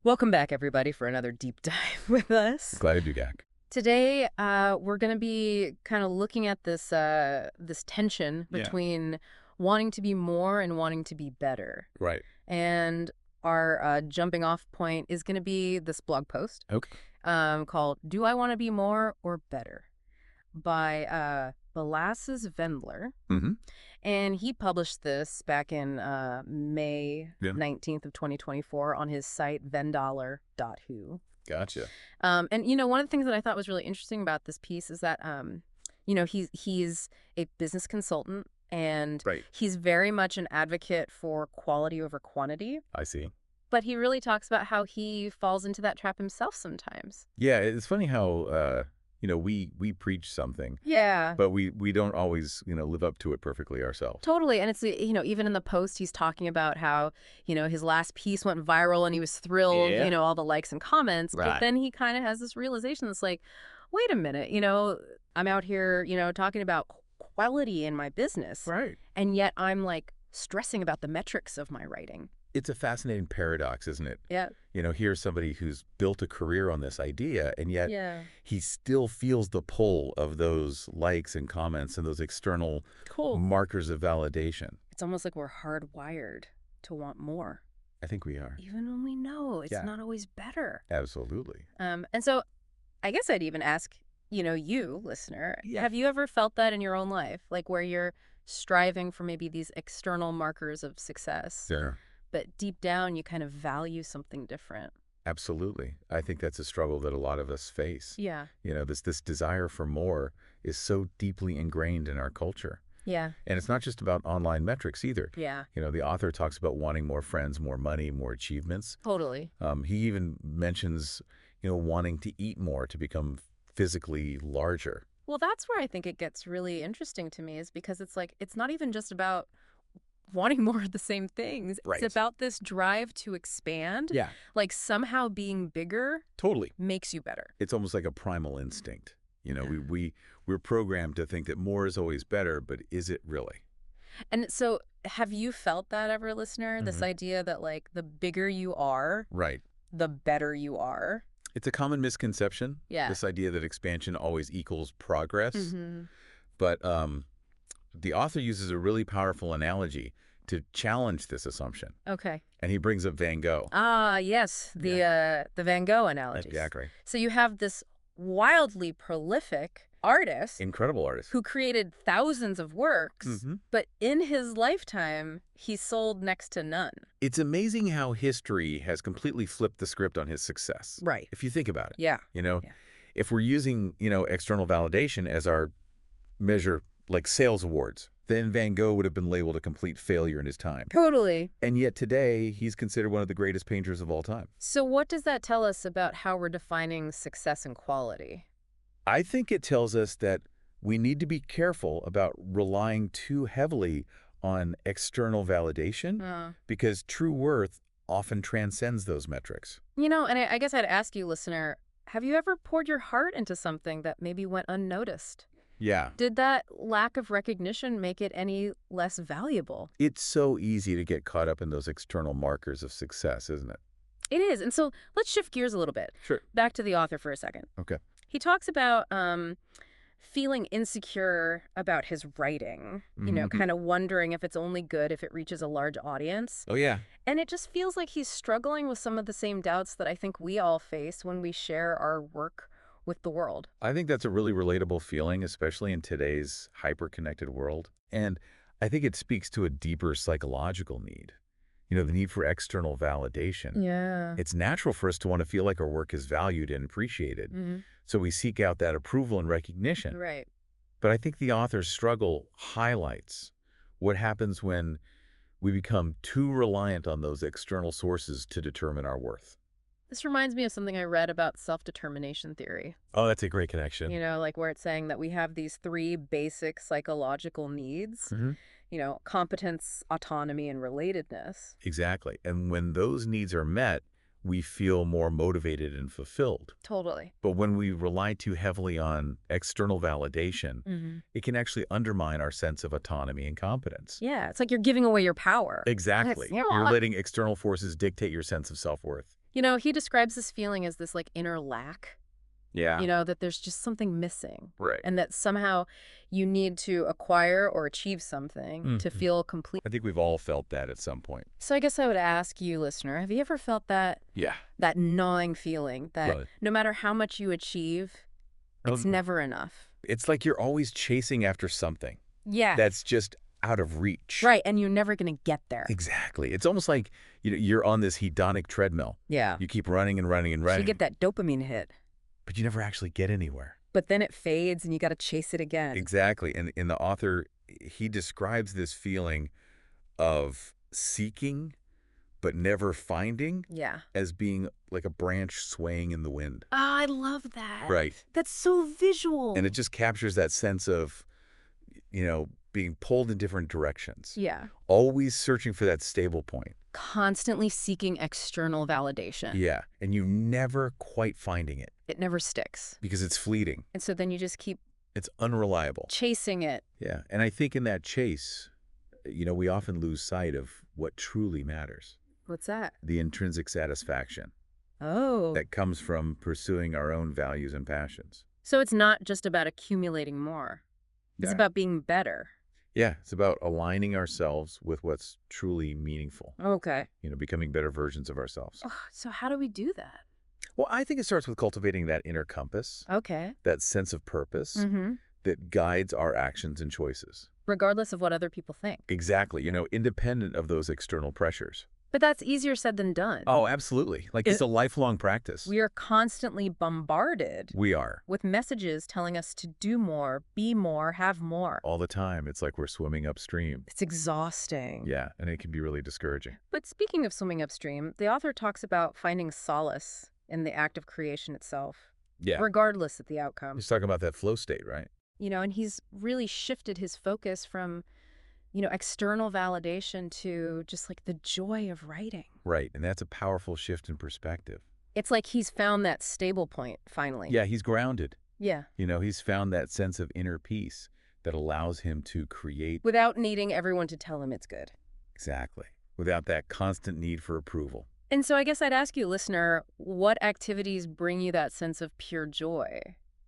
Welcome back, everybody, for another deep dive with us. Glad to be back. Today, we're going to be kind of looking at this tension Yeah. between wanting to be more and wanting to be better. Right. And our jumping off point is going to be this blog post Okay. called "Do I Want to Be More or Better?" by Belas's Vendler. Mm-hmm. And he published this back in May Yeah. 19th of 2024 on his site vendler.hu. Gotcha. And one of the things that I thought was really interesting about this piece is that he's a business consultant, and Right. he's very much an advocate for quality over quantity. I see. But he really talks about how he falls into that trap himself sometimes. Yeah, it's funny how we preach something, Yeah. but we don't always live up to it perfectly ourselves. Totally. And it's, even in the post, he's talking about how, his last piece went viral and he was thrilled, Yeah. all the likes and comments. But Right. then he kind of has this realization that's like, wait a minute, I'm out here, talking about quality in my business. Right. And yet I'm like stressing about the metrics of my writing. It's a fascinating paradox, isn't it? Yeah. Here's somebody who's built a career on this idea, and yet Yeah. he still feels the pull of those likes and comments and those external Cool. markers of validation. It's almost like we're hardwired to want more, I think we are. even when we know it's Yeah. not always better. Absolutely. And so I guess I'd even ask, you, listener, Yeah. have you ever felt that in your own life? Like where you're striving for maybe these external markers of success, There. but deep down you kind of value something different? Absolutely. I think that's a struggle that a lot of us face. Yeah. This desire for more is so deeply ingrained in our culture. Yeah. And it's not just about online metrics either. Yeah. The author talks about wanting more friends, more money, more achievements. Totally. He even mentions, wanting to eat more to become physically larger. Well, that's where I think it gets really interesting to me, is because it's like, it's not even just about wanting more of the same things. Right. It's about this drive to expand. Yeah, Like somehow being bigger totally. makes you better. It's almost like a primal instinct. Yeah. We're programmed to think that more is always better, but is it really? And so have you felt that ever, listener? This Mhm. idea that like the bigger you are, Right. the better you are? It's a common misconception, Yeah. this idea that expansion always equals progress. Mm-hmm. But the author uses a really powerful analogy to challenge this assumption. Okay. And he brings up Van Gogh. Ah, yes. The Van Gogh analogy. Exactly. So you have this wildly prolific artist Incredible artist. who created thousands of works, Mhm. but in his lifetime, he sold next to none. It's amazing how history has completely flipped the script on his success. Right. If you think about it. Yeah. Yeah. If we're using, external validation as our measure, like sales awards, then Van Gogh would have been labeled a complete failure in his time. Totally. And yet today, he's considered one of the greatest painters of all time. So what does that tell us about how we're defining success and quality? I think it tells us that we need to be careful about relying too heavily on external validation because true worth often transcends those metrics. And I guess I'd ask you, listener, have you ever poured your heart into something that maybe went unnoticed? Yeah. Did that lack of recognition make it any less valuable? It's so easy to get caught up in those external markers of success, isn't it? It is. And so let's shift gears a little bit. Sure. Back to the author for a second. Okay. He talks about feeling insecure about his writing, Mhm. kind of wondering if it's only good if it reaches a large audience. Oh, yeah. And it just feels like he's struggling with some of the same doubts that I think we all face when we share our work with the world. I think that's a really relatable feeling, especially in today's hyper-connected world. And I think it speaks to a deeper psychological need, the need for external validation. Yeah. It's natural for us to want to feel like our work is valued and appreciated. Mm-hmm. So we seek out that approval and recognition. Right. But I think the author's struggle highlights what happens when we become too reliant on those external sources to determine our worth. This reminds me of something I read about self-determination theory. Oh, that's a great connection. Like where it's saying that we have these three basic psychological needs, Mhm. Competence, autonomy, and relatedness. Exactly. And when those needs are met, we feel more motivated and fulfilled. Totally. But when we rely too heavily on external validation, Mm-hmm. it can actually undermine our sense of autonomy and competence. Yeah, it's like you're giving away your power. Exactly. Yes. You're letting external forces dictate your sense of self-worth. He describes this feeling as this like inner lack, Yeah. that there's just something missing. Right. And that somehow you need to acquire or achieve something to feel complete. I think we've all felt that at some point. So I guess I would ask you, listener, have you ever felt that Yeah. that gnawing feeling that Right. no matter how much you achieve, it's never enough? It's like you're always chasing after something Yeah. that's just out of reach. Right, and you're never going to get there. Exactly. It's almost like you're on this hedonic treadmill. Yeah. You keep running and running and So running, you get that dopamine hit, but you never actually get anywhere. but then it fades and you got to chase it again. Exactly. And in the author, he describes this feeling of seeking but never finding Yeah. as being like a branch swaying in the wind. I love that. Right. That's so visual. And it just captures that sense of, being pulled in different directions. Yeah. Always searching for that stable point. Constantly seeking external validation. Yeah. And you never quite finding it It never sticks. because it's fleeting. And so then you just keep It's unreliable. chasing it. Yeah. And I think in that chase, we often lose sight of what truly matters. What's that? The intrinsic satisfaction Oh. that comes from pursuing our own values and passions. So it's not just about accumulating more. It's Yeah. about being better. Yeah, it's about aligning ourselves with what's truly meaningful, Okay. becoming better versions of ourselves. Oh, so how do we do that? Well, I think it starts with cultivating that inner compass, Okay. that sense of purpose Mm-hmm. that guides our actions and choices. Regardless of what other people think. Exactly, independent of those external pressures. But that's easier said than done. Oh, absolutely. Like it's a lifelong practice. We are constantly bombarded We are. with messages telling us to do more, be more, have more. All the time. It's like we're swimming upstream. It's exhausting. Yeah, and it can be really discouraging. But speaking of swimming upstream, the author talks about finding solace in the act of creation itself, Yeah. regardless of the outcome. He's talking about that flow state, right? And he's really shifted his focus from, external validation to just like the joy of writing. Right, and that's a powerful shift in perspective. It's like he's found that stable point, finally. Yeah, he's grounded. Yeah. He's found that sense of inner peace that allows him to create. Without needing everyone to tell him it's good. Exactly. Without that constant need for approval. And so I guess I'd ask you, listener, what activities bring you that sense of pure joy?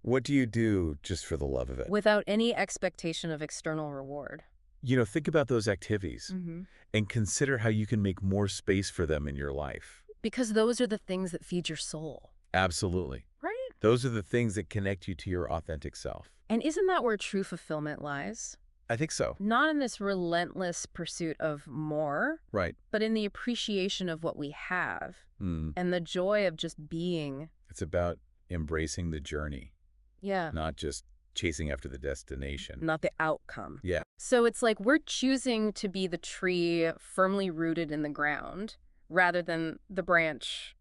What do you do just for the love of it? Without any expectation of external reward. Think about those activities Mm-hmm. and consider how you can make more space for them in your life. Because those are the things that feed your soul. Absolutely. Right? Those are the things that connect you to your authentic self. And isn't that where true fulfillment lies? I think so. Not in this relentless pursuit of more, Right. but in the appreciation of what we have Mm. and the joy of just being. It's about embracing the journey, Yeah. not just chasing after the destination. Not the outcome. Yeah. So it's like we're choosing to be the tree firmly rooted in the ground rather than the branch,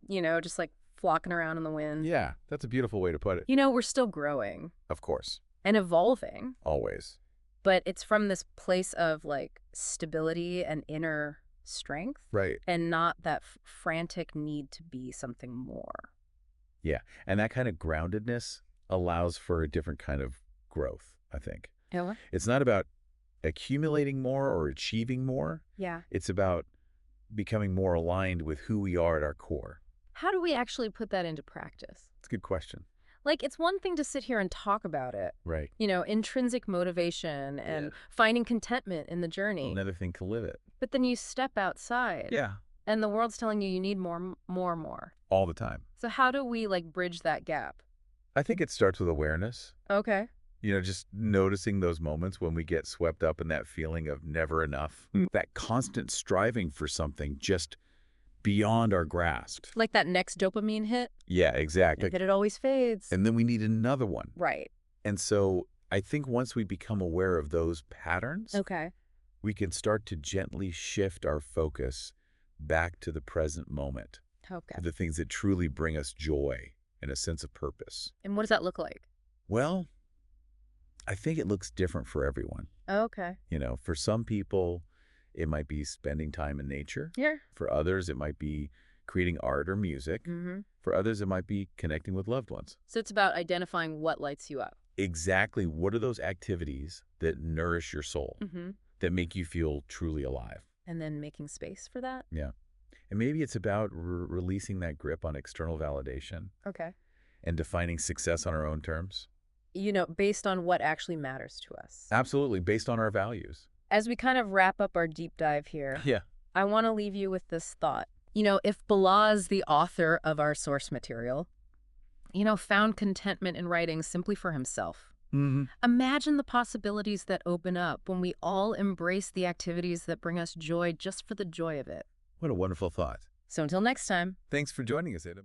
just like flocking around in the wind. Yeah, that's a beautiful way to put it. We're still growing Of course. and evolving, Always. but it's from this place of like stability and inner strength Right. and not that frantic need to be something more. Yeah. And that kind of groundedness allows for a different kind of growth, I think. Yeah. It's not about accumulating more or achieving more. Yeah. It's about becoming more aligned with who we are at our core. How do we actually put that into practice? It's a good question. Like, it's one thing to sit here and talk about it, Right. intrinsic motivation and finding contentment in the journey. Another thing to live it. But then you step outside. Yeah. And the world's telling you need more, more. All the time. So how do we bridge that gap? I think it starts with awareness. Okay. Just noticing those moments when we get swept up in that feeling of never enough. That constant striving for something just beyond our grasp. Like that next dopamine hit, Yeah, exactly. that it always fades. And then we need another one. Right. And so I think once we become aware of those patterns, Okay. we can start to gently shift our focus back to the present moment, Okay. to the things that truly bring us joy and a sense of purpose. And what does that look like? Well, I think it looks different for everyone. Okay. For some people, it might be spending time in nature. Yeah. For others, it might be creating art or music. Mm-hmm. For others, it might be connecting with loved ones. So it's about identifying what lights you up. Exactly. What are those activities that nourish your soul, Mm-hmm. that make you feel truly alive? And then making space for that. Yeah. And maybe it's about releasing that grip on external validation Okay. and defining success on our own terms. Based on what actually matters to us. Absolutely, based on our values. As we kind of wrap up our deep dive here, Yeah. I want to leave you with this thought. If Balaz, the author of our source material, found contentment in writing simply for himself, imagine the possibilities that open up when we all embrace the activities that bring us joy just for the joy of it. What a wonderful thought. So until next time. Thanks for joining us, Adam.